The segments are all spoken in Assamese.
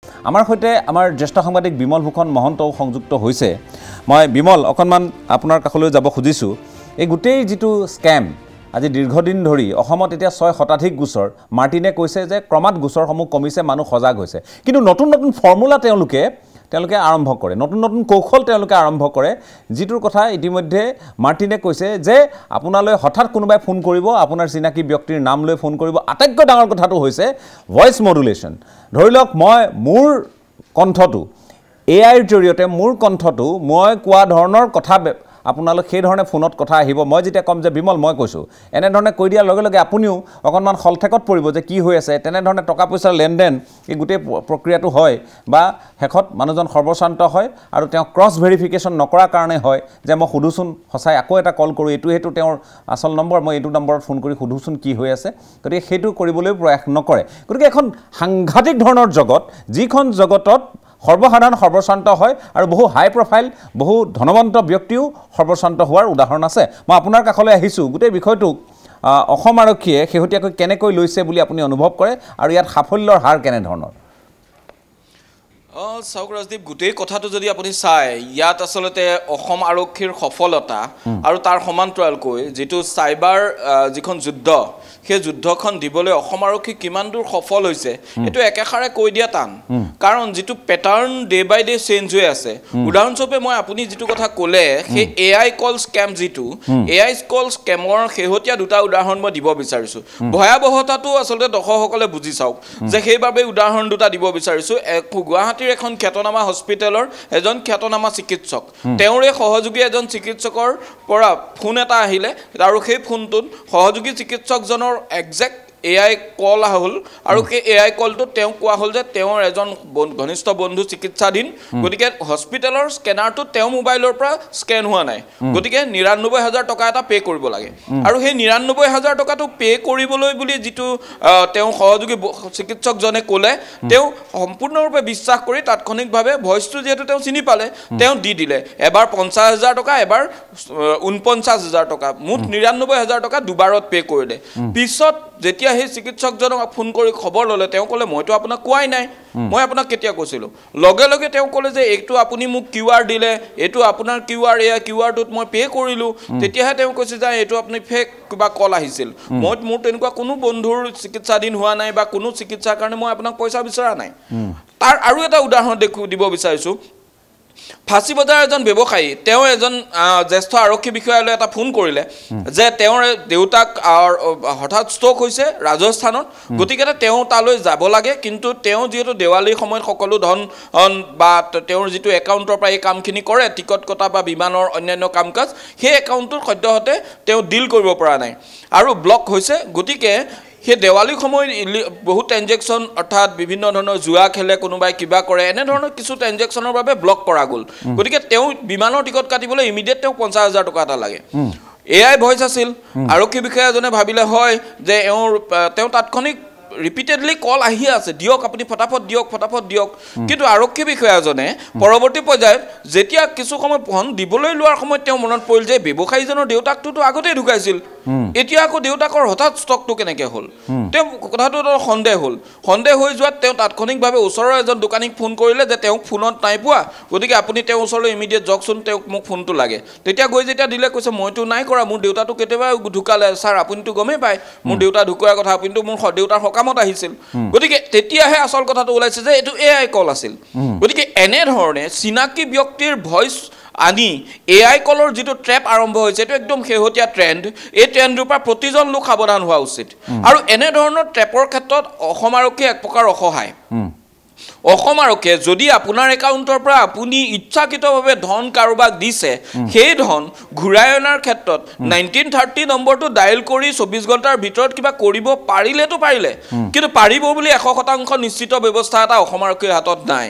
আমাৰ সৈতে আমাৰ জ্যেষ্ঠ সাংবাদিক বিমল ভূষণ মহন্তও সংযুক্ত হৈছে মই বিমল অকণমান আপোনাৰ কাষলৈ যাব খুজিছোঁ এই গোটেই যিটো স্ক্যাম আজি দীৰ্ঘদিন ধৰি অসমত এতিয়া 6 শতাধিক গোচৰ মাৰ্টিনে কৈছে যে ক্ৰমাৎ গোচৰসমূহ কমিছে মানুহ সজাগ হৈছে কিন্তু নতুন নতুন ফৰ্মুলা তেওঁলোকে আৰম্ভ কৰে নতুন নতুন কৌশল তেওঁলোকে আৰম্ভ কৰে যিটোৰ কথা ইতিমধ্যে মাৰ্টিনে কৈছে যে আপোনালৈ হঠাৎ কোনোবাই ফোন কৰিব আপোনাৰ চিনাকি ব্যক্তিৰ নাম লৈ ফোন কৰিব আটাইতকৈ ডাঙৰ কথাটো হৈছে ভয়েস মডুলেশন ধৰি লওক মই মোৰ কণ্ঠটো এআইৰ জৰিয়তে মোৰ কণ্ঠটো মই কোৱা ধৰণৰ কথা আপোনালৈ সেই ধৰণে ফোনত কথা আহিব মই যেতিয়া কম যে বিমল মই কৈছো এনে ধৰণে কৈ দিয়াৰ লগে লগে আপুনিও অকণমান খলঠেকত পৰিব যে কি হৈ আছে তেনে ধৰণে টকা পইচাৰ লেনদেন এই গোটেই প্ৰক্ৰিয়াটো হয় বা হেকত মানুহজন সৰ্বশান্ত হয় আৰু তেওঁ ক্ৰছ ভেৰিফিকেশন নকৰাৰ কাৰণে হয় যে মই সুধুচোন সঁচাই আকৌ এটা কল কৰো এটো হেতু তেওঁৰ আসল নম্বৰ মই এটো নম্বৰত ফোন কৰি সুধুচোন কি হৈ আছে গতিকে হেতু কৰিবলৈ প্ৰয়াস নকৰে গতিকে এখন সাংঘাতিক ধৰণৰ জগত যিখন জগতত সৰ্বসাধাৰণ সৰ্বশান্ত হয় আৰু বহু হাই প্ৰফাইল বহু ধনবন্ত ব্যক্তিও সৰ্বশান্ত হোৱাৰ উদাহৰণ আছে মই আপোনাৰ কাষলৈ আহিছো গোটেই বিষয়টো অসম আৰক্ষীয়ে শেহতীয়াকৈ কেনেকৈ লৈছে বুলি আপুনি অনুভৱ কৰে আৰু ইয়াত সাফল্যৰ হাৰ কেনে ধৰণৰ চাওক ৰাজদীপ গোটেই কথাটো যদি আপুনি চাই ইয়াত আসলতে অসম আৰক্ষীৰ সফলতা আৰু তাৰ সমান্তৰালকৈ যেটো সাইবাৰ যিখন যুদ্ধ সেই যুদ্ধখন দিবলৈ অসম আৰক্ষী কিমান দূৰ সফল হৈছে এটো একেখাৰে কৈ দিয়া টান কাৰণ যেটো প্যাটাৰ্ন ডে বাই ডে চেঞ্জ হৈ আছে উদাহৰণস্বৰূপে মই আপুনি যেটো কথা ক'লে সেই এআই কল স্ক্যাম যেটো এআই কল স্ক্যামৰ শেহতীয়া দুটা উদাহৰণ মই দিব বিচাৰিছো ভয়াবহতাটো আসলতে দৰ্শকসকলে বুজি চাওক যে সেইভাবে উদাহৰণ দুটা দিব বিচাৰিছো গুৱাহাটীৰ এখন খ্যাতনামা হস্পিটেলৰ এজন খ্যাতনামা চিকিৎসক তেওঁৰে সহযোগী এজন চিকিৎসকৰ পৰা ফোন এটা আহিলে আৰু সেই ফোনটোত সহযোগী চিকিৎসকজনৰ এক্সাক্ট এআই কল হল আৰু কে এআই কলটো তেওঁ কোৱা হল যে তেওঁৰ এজন ঘনিষ্ঠ বন্ধু চিকিৎসাধীন গতিকে হস্পিটেলৰ স্ক্যানাৰটো তেওঁ মোবাইলৰ পৰা স্ক্যান হোৱা নাই গতিকে ৯৯,০০০ টকা এটা পে কৰিব লাগে আৰু সেই ৯৯,০০০ টকাটো পে কৰিবলৈ বুলি যেটো তেওঁ সহযোগী চিকিৎসকজনে ক'লে তেওঁ সম্পূৰ্ণৰূপে বিশ্বাস কৰি তাৎক্ষণিকভাৱে ভয়েসটো যেহেতু তেওঁ চিনি পালে তেওঁ দি দিলে এবাৰ ৫০,০০০ টকা এবাৰ ৪৯,০০০ টকা মুঠ ৯৯,০০০ টকা দুবাৰত পে কৰিলে পিছত যেতিয়া সেই চিকিৎসকজনক ফোন কৰি খবৰ ললে তেওঁ ক'লে মইতো আপোনাক কোৱাই নাই মই আপোনাক কেতিয়া কৈছিলো লগে লগে তেওঁ ক'লে যে এইটো আপুনি মোক কিউআৰ দিলে এইটো আপোনাৰ কিউআৰ এয়া কিউআৰটোত মই পে কৰিলো তেতিয়াহে তেওঁ কৈছে যে এইটো আপুনি ফেক কিবা কল আহিছিল মই মোৰ তেনেকুৱা কোনো বন্ধুৰ চিকিৎসাধীন হোৱা নাই বা কোনো চিকিৎসাৰ কাৰণে মই আপোনাক পইচা বিচৰা নাই তাৰ আৰু এটা উদাহৰণ দিব বিচাৰিছো ফাঁসি বজাৰ এজন ব্যৱসায়ী তেওঁ এজন জ্যেষ্ঠ আৰক্ষী বিষয়ালৈ এটা ফোন কৰিলে যে তেওঁৰ দেউতাক হঠাৎ ষ্ট্ৰোক হৈছে ৰাজস্থানত গতিকে তেওঁ তালৈ যাব লাগে কিন্তু তেওঁ যেহেতু দেৱালীৰ সময়ত সকলো ধন বা তেওঁৰ যেটো একাউণ্টৰ পৰা এই কামখিনি কৰে টিকট কটা বা বিমানৰ অন্যান্য কামকাজ সেই একাউণ্টৰ সদ্যহতে তেওঁ ডিল কৰিব পৰা নাই আৰু ব্লক হৈছে গতিকে হে দেৱালী সময় বহু ট্ৰানজেকশন অৰ্থাৎ বিভিন্ন ধৰণৰ জুয়া খেলে কোনোবাই কিবা কৰে এনে ধৰণৰ কিছু ট্ৰানজেকশনৰ বাবে ব্লক কৰা গল গতিকে তেওঁ বিমানৰ টিকট কাটিবলৈ ইমিডিয়েট তেওঁ ৫০,০০০ টকা এটা লাগে এআই ভয়েস আছিল আৰক্ষী বিষয়াজনে ভাবিলে হয় যে তেওঁ তাৎক্ষণিক ৰিপিটেডলি কল আহি আছে দিয়ক আপুনি ফটাফট দিয়ক কিন্তু আৰক্ষী বিষয়াজনে পৰৱৰ্তী পৰ্যায়ত যেতিয়া কিছু সময় ফোন দিবলৈ লোৱাৰ সময়ত তেওঁ মনত পৰিল যে ব্যৱসায়ীজনৰ দেউতাকটো আগতে ঢুকাইছিল এতিয়া আকৌ দেউতাকৰ হঠাৎ ষ্টকটো কেনেকৈ হ'ল তেওঁ কথাটো সন্দেহ হৈ যোৱাত তেওঁ তাৎক্ষণিকভাৱে ওচৰৰ এজন দোকানীক ফোন কৰিলে যে তেওঁক ফোনত নাই পোৱা গতিকে আপুনি তেওঁ ওচৰলৈ ইমিডিয়েট যাওকচোন তেওঁক মোক ফোনটো লাগে তেতিয়া গৈ যেতিয়া দিলে কৈছে মইতো নাই কৰা মোৰ দেউতাটো কেতিয়াবা ঢুকালে ছাৰ আপুনিতো গমেই পায় মোৰ দেউতা ঢুকোৱাৰ কথা আপুনিতো মোৰ দেউতাৰ সকামত আহিছিল গতিকে তেতিয়াহে আসল কথাটো ওলাইছে যে এটো এআই কল আছিল গতিকে এনে ধৰণে চিনাকি ব্যক্তিৰ ভয়েস আনি এআই কলৰ যেটো ট্ৰেপ আৰম্ভ হৈছে এটো একদম শেহতীয়া ট্ৰেন্ড এই ট্ৰেন্ডৰ পৰা প্ৰতিজন লোক সাৱধান হোৱা উচিত আৰু এনে ধৰণৰ ট্ৰেপৰ ক্ষেত্ৰত অসম আৰক্ষী এক প্ৰকাৰ অসহায় অসম আৰক্ষীয়ে যদি আপোনাৰ একাউণ্টৰ পৰা আপুনি ইচ্ছাকৃতভাৱে ধন কাৰোবাক দিছে সেই ধন ঘূৰাই অনাৰ ক্ষেত্ৰত 1930 নম্বৰটো ডায়াল কৰি 24 ঘণ্টাৰ ভিতৰত কিবা কৰিব পাৰিলেতো পাৰিলে কিন্তু পাৰিব বুলি 100% নিশ্চিত ব্যৱস্থা এটা অসম আৰক্ষীৰ হাতত নাই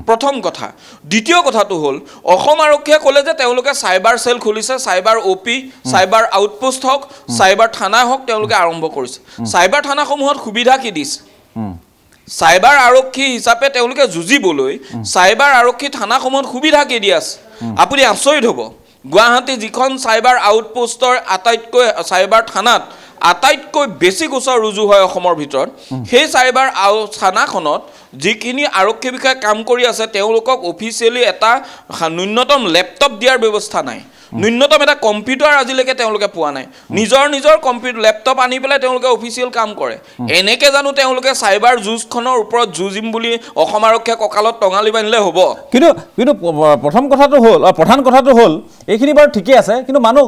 প্ৰথম কথা দ্বিতীয় কথাটো হ'ল অসম আৰক্ষীয়ে ক'লে যে তেওঁলোকে সাইবাৰ সেল খুলিছে সাইবাৰ ওপি সাইবাৰ আউটপোষ্ট হওক সাইবাৰ থানা হওক তেওঁলোকে আৰম্ভ কৰিছে সাইবাৰ থানাসমূহত সুবিধা কি দিছে সাইবাৰ আৰক্ষী হিচাপে তেওঁলোকে যুজিবলৈ সাইবাৰ আৰক্ষী থানাসমূহত সুবিধা কি দি আছে আপুনি আচৰিত হ'ব গুৱাহাটী যিখন সাইবাৰ আউটপোষ্টৰ আটাইতকৈ সাইবাৰ থানাত আটাইতকৈ বেছি গোচৰ ৰুজু হয় অসমৰ ভিতৰত সেই চাইবাৰ থানাখনত যিখিনি আৰক্ষী বিষয়া কাম কৰি আছে তেওঁলোকক অফিচিয়েলি এটা ন্যূনতম লেপটপ দিয়াৰ ব্যৱস্থা নাই ন্যূনতম এটা কম্পিউটাৰ আজিলৈকে তেওঁলোকে পোৱা নাই নিজৰ কম্পিউটাৰ লেপটপ আনি পেলাই তেওঁলোকে অফিচিয়েল কাম কৰে এনেকে জানো তেওঁলোকে চাইবাৰ যুঁজখনৰ ওপৰত যুঁজিম বুলি অসম আৰক্ষীয়ে কঁকালত টঙালি বান্ধিলে হ'ব কিন্তু প্ৰধান কথাটো হ'ল এইখিনি বাৰু ঠিকেই আছে কিন্তু মানুহ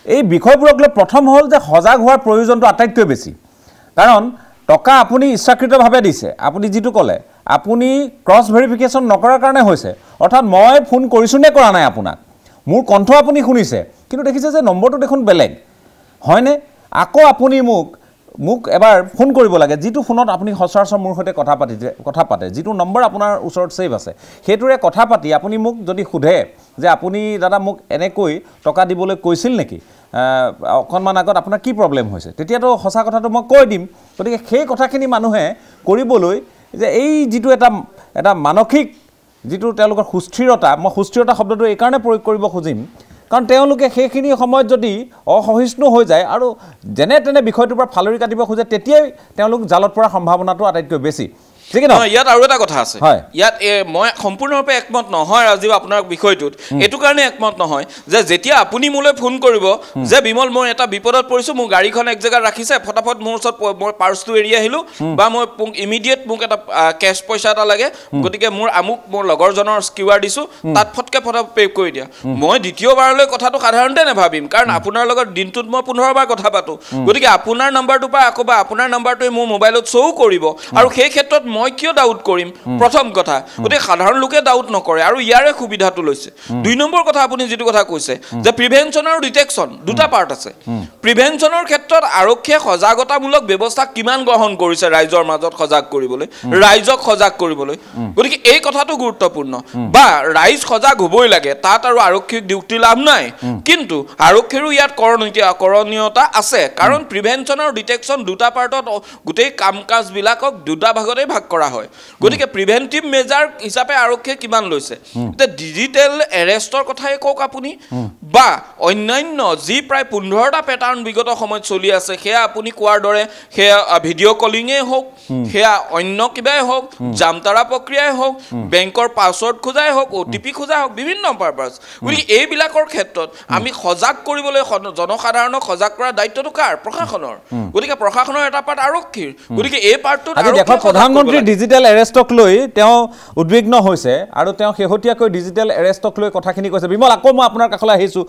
এই বিষয়বোৰক লৈ প্ৰথম হ'ল যে সজাগ হোৱাৰ প্ৰয়োজনটো আটাইতকৈ বেছি কাৰণ টকা আপুনি ইচ্ছাকৃতভাৱে দিছে আপুনি যিটো ক'লে আপুনি ক্ৰছ ভেৰিফিকেশ্যন নকৰাৰ কাৰণে হৈছে অৰ্থাৎ মই ফোন কৰিছোঁ নে কৰা নাই আপোনাক মোৰ কণ্ঠ আপুনি শুনিছে কিন্তু দেখিছে যে নম্বৰটো দেখোন বেলেগ হয়নে আকৌ আপুনি মোক এবাৰ ফোন কৰিব লাগে যিটো ফোনত আপুনি সচৰাচৰ মোৰ সৈতে কথা পাতে যিটো নম্বৰ আপোনাৰ ওচৰত ছেভ আছে সেইটোৰে কথা পাতি আপুনি মোক যদি সোধে যে আপুনি দাদা মোক এনেকৈ টকা দিবলৈ কৈছিল নেকি অকণমান আগত আপোনাৰ কি প্ৰব্লেম হৈছে তেতিয়াতো সঁচা কথাটো মই কৈ দিম গতিকে সেই কথাখিনি মানুহে কৰিবলৈ যে এই যিটো এটা মানসিক যিটো তেওঁলোকৰ সুস্থিৰতা মই সুস্থিৰতা শব্দটো এইকাৰণে প্ৰয়োগ কৰিব খুজিম কাৰণ তেওঁলোকে সেইখিনি সময়ত যদি অসহিষ্ণু হৈ যায় আৰু যেনে তেনে বিষয়টোৰ পৰা ফালৰি কাটিব খোজে তেতিয়াই তেওঁলোক জালত পৰাৰ সম্ভাৱনাটো আটাইতকৈ বেছি ইয়াত আৰু এটা কথা আছে ইয়াত মই সম্পূৰ্ণৰূপে একমত নহয় ৰাজীৱ আপোনাৰ বিষয়টোত এইটো কাৰণে একমত নহয় যে যেতিয়া আপুনি মোলৈ ফোন কৰিব যে বিমল মই এটা বিপদত পৰিছোঁ মোৰ গাড়ীখন এক জেগাত ৰাখিছে ফটাফট মোৰ ওচৰত মই পাৰ্চটো এৰি আহিলোঁ বা মই ইমিডিয়েট মোক এটা কেছ পইচা এটা লাগে গতিকে মোৰ লগৰজনৰ কিউআৰ দিছোঁ তাত ফটকৈ পে কৰি দিয়া মই দ্বিতীয়বাৰলৈ কথাটো সাধাৰণতে নাভাবিম কাৰণ আপোনাৰ লগত দিনটোত মই 15 বাৰ কথা পাতোঁ গতিকে আপোনাৰ নাম্বাৰটোৰ পৰা আকৌ বা আপোনাৰ নাম্বাৰটোৱে মোৰ মোবাইলত শ্ব' কৰিব আৰু সেই ক্ষেত্ৰত মই কিয় ডাউট কৰিম প্ৰথম কথা গতিকে সাধাৰণ লোকে ডাউট নকৰে আৰু ইয়াৰে সুবিধাটো লৈছে 2 নম্বৰ কথা আপুনি যিটো কথা কৈছে যে প্ৰিভেনশ্যন আৰু ডিটেকশ্যন দুটা পাৰ্ট আছে প্ৰিভেনশ্যনৰ ক্ষেত্ৰত আৰক্ষীয়ে সজাগতামূলক ব্যৱস্থা কিমান গ্ৰহণ কৰিছে ৰাইজৰ মাজত ৰাইজক সজাগ কৰিবলৈ গতিকে এই কথাটো গুৰুত্বপূৰ্ণ বা ৰাইজ সজাগ হ'বই লাগে তাত আৰু আৰক্ষীক ডিউটি লাভ নাই কিন্তু আৰক্ষীৰো ইয়াত কৰণীয়তা আছে কাৰণ প্ৰিভেনশ্যন আৰু ডিটেকশ্যন দুটা পাৰ্টত গোটেই কাম কাজবিলাকক দুটা ভাগতে ভাগ কৰা হয় গতিকে প্ৰিভেন্টিভ মেজাৰ হিচাপে আৰক্ষীয়ে কিমান লৈছে এতিয়া ডিজিটেল এৰেষ্টৰ কথাই কওক আপুনি বা অন্যান্য যি প্ৰায় 15টা পেটাৰ্ণ বিগত সময়ত চলি আছে সেয়া আপুনি কোৱাৰ দৰে সেয়া ভিডিঅ' কলিঙেই হওক সেয়া অন্য কিবাই হওক জামতাৰা প্ৰক্ৰিয়াই হওক বেংকৰ পাছৱৰ্ড খোজাই হওক OTP খোজাই হওক বিভিন্ন পাৰপাছ গতিকে এইবিলাকৰ ক্ষেত্ৰত আমি সজাগ কৰিবলৈ জনসাধাৰণক সজাগ কৰাৰ দায়িত্বটো কাৰ প্ৰশাসনৰ গতিকে প্ৰশাসনৰ এটা পাৰ্ট আৰক্ষীৰ গতিকে এই পাৰ্টটোত প্ৰধানমন্ত্ৰী ডিজিটেল এৰেষ্টক লৈ তেওঁ উদ্বিগ্ন হৈছে আৰু তেওঁ শেহতীয়াকৈ ডিজিটেল এৰেষ্টক লৈ কথাখিনি কৈছে বিমল আকৌ মই আপোনাৰ কাষলৈ আহিছোঁ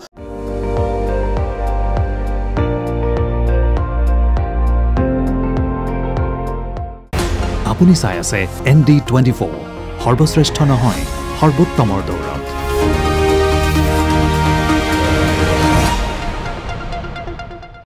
আপুনি চাই আছে ND24 সৰ্বশ্ৰেষ্ঠ নহয় সৰ্বোত্তমৰ দৌৰ